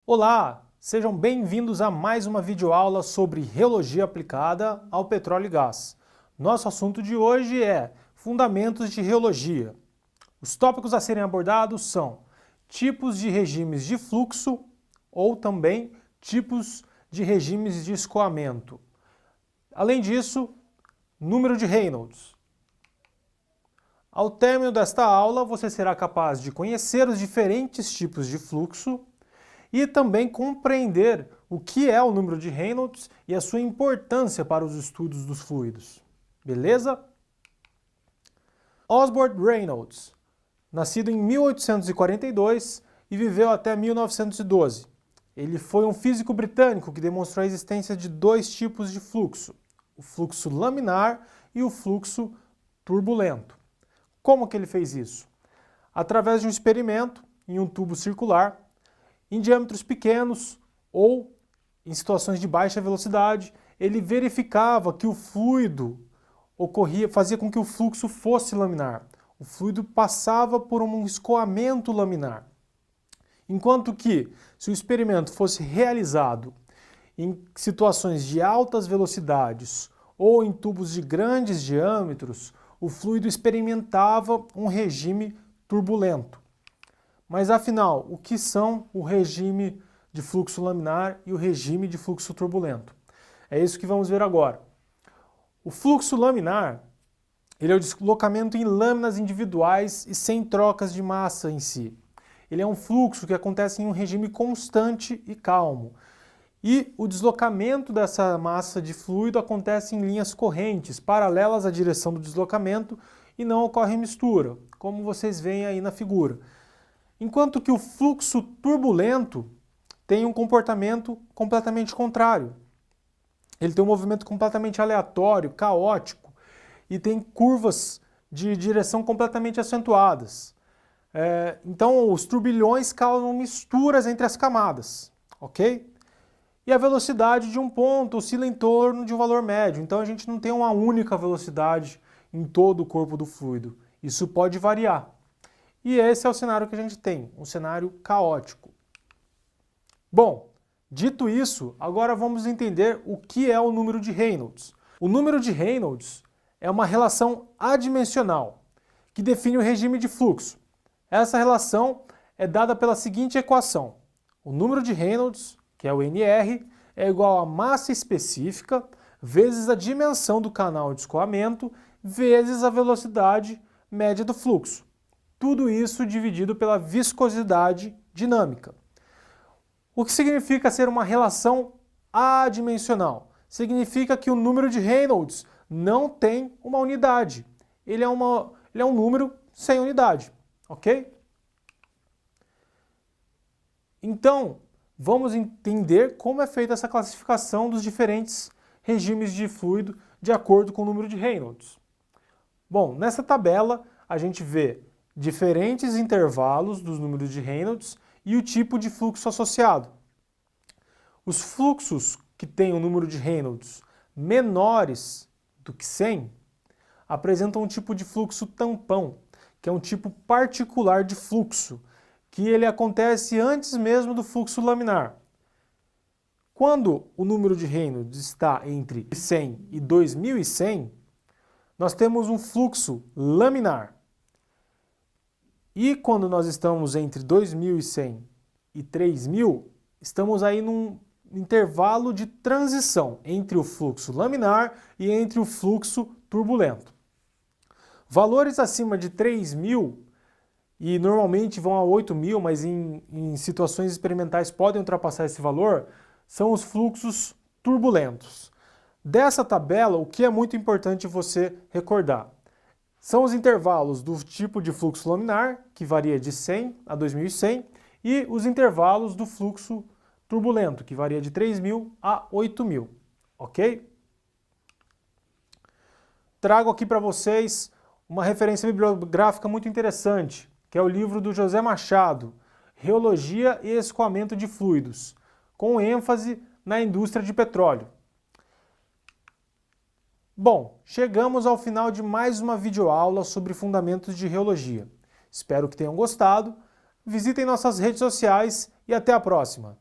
Olá, sejam bem-vindos a mais uma videoaula sobre reologia aplicada ao petróleo e gás. Nosso assunto de hoje é fundamentos de reologia. Os tópicos a serem abordados são tipos de regimes de fluxo ou também tipos de regimes de escoamento. Além disso, número de Reynolds. Ao término desta aula, você será capaz de conhecer os diferentes tipos de fluxo e também compreender o que é o número de Reynolds e a sua importância para os estudos dos fluidos. Beleza? Osbert Reynolds, nascido em 1842 e viveu até 1912. Ele foi um físico britânico que demonstrou a existência de dois tipos de fluxo, o fluxo laminar e o fluxo turbulento. Como que ele fez isso? Através de um experimento em um tubo circular, em diâmetros pequenos ou em situações de baixa velocidade, ele verificava que o fluido fazia com que o fluxo fosse laminar. O fluido passava por um escoamento laminar. Enquanto que, se o experimento fosse realizado em situações de altas velocidades ou em tubos de grandes diâmetros, o fluido experimentava um regime turbulento. Mas afinal, o que são o regime de fluxo laminar e o regime de fluxo turbulento? É isso que vamos ver agora. O fluxo laminar, ele é o deslocamento em lâminas individuais e sem trocas de massa em si. Ele é um fluxo que acontece em um regime constante e calmo. E o deslocamento dessa massa de fluido acontece em linhas correntes, paralelas à direção do deslocamento e não ocorre mistura, como vocês veem aí na figura. Enquanto que o fluxo turbulento tem um comportamento completamente contrário. Ele tem um movimento completamente aleatório, caótico e tem curvas de direção completamente acentuadas. Então os turbilhões causam misturas entre as camadas, ok? E a velocidade de um ponto oscila em torno de um valor médio. Então a gente não tem uma única velocidade em todo o corpo do fluido. Isso pode variar. E esse é o cenário que a gente tem, um cenário caótico. Bom, dito isso, agora vamos entender o que é o número de Reynolds. O número de Reynolds é uma relação adimensional que define o regime de fluxo. Essa relação é dada pela seguinte equação. O número de Reynolds, que é o NR, é igual a massa específica vezes a dimensão do canal de escoamento vezes a velocidade média do fluxo. Tudo isso dividido pela viscosidade dinâmica. O que significa ser uma relação adimensional? Significa que o número de Reynolds não tem uma unidade. Ele é um número sem unidade, ok? Então, vamos entender como é feita essa classificação dos diferentes regimes de fluido de acordo com o número de Reynolds. Bom, nessa tabela a gente vê diferentes intervalos dos números de Reynolds e o tipo de fluxo associado. Os fluxos que têm o número de Reynolds menores do que 100 apresentam um tipo de fluxo tampão, que é um tipo particular de fluxo, que ele acontece antes mesmo do fluxo laminar. Quando o número de Reynolds está entre 100 e 2100, nós temos um fluxo laminar. E quando nós estamos entre 2100 e 3000, estamos aí num intervalo de transição entre o fluxo laminar e entre o fluxo turbulento. Valores acima de 3000 e normalmente vão a 8.000, mas em situações experimentais podem ultrapassar esse valor, são os fluxos turbulentos. Dessa tabela, o que é muito importante você recordar? São os intervalos do tipo de fluxo laminar, que varia de 100 a 2100, e os intervalos do fluxo turbulento, que varia de 3.000 a 8.000, ok? Trago aqui para vocês uma referência bibliográfica muito interessante, que é o livro do José Machado, Reologia e Escoamento de Fluidos, com ênfase na indústria de petróleo. Bom, chegamos ao final de mais uma videoaula sobre fundamentos de reologia. Espero que tenham gostado, visitem nossas redes sociais e até a próxima!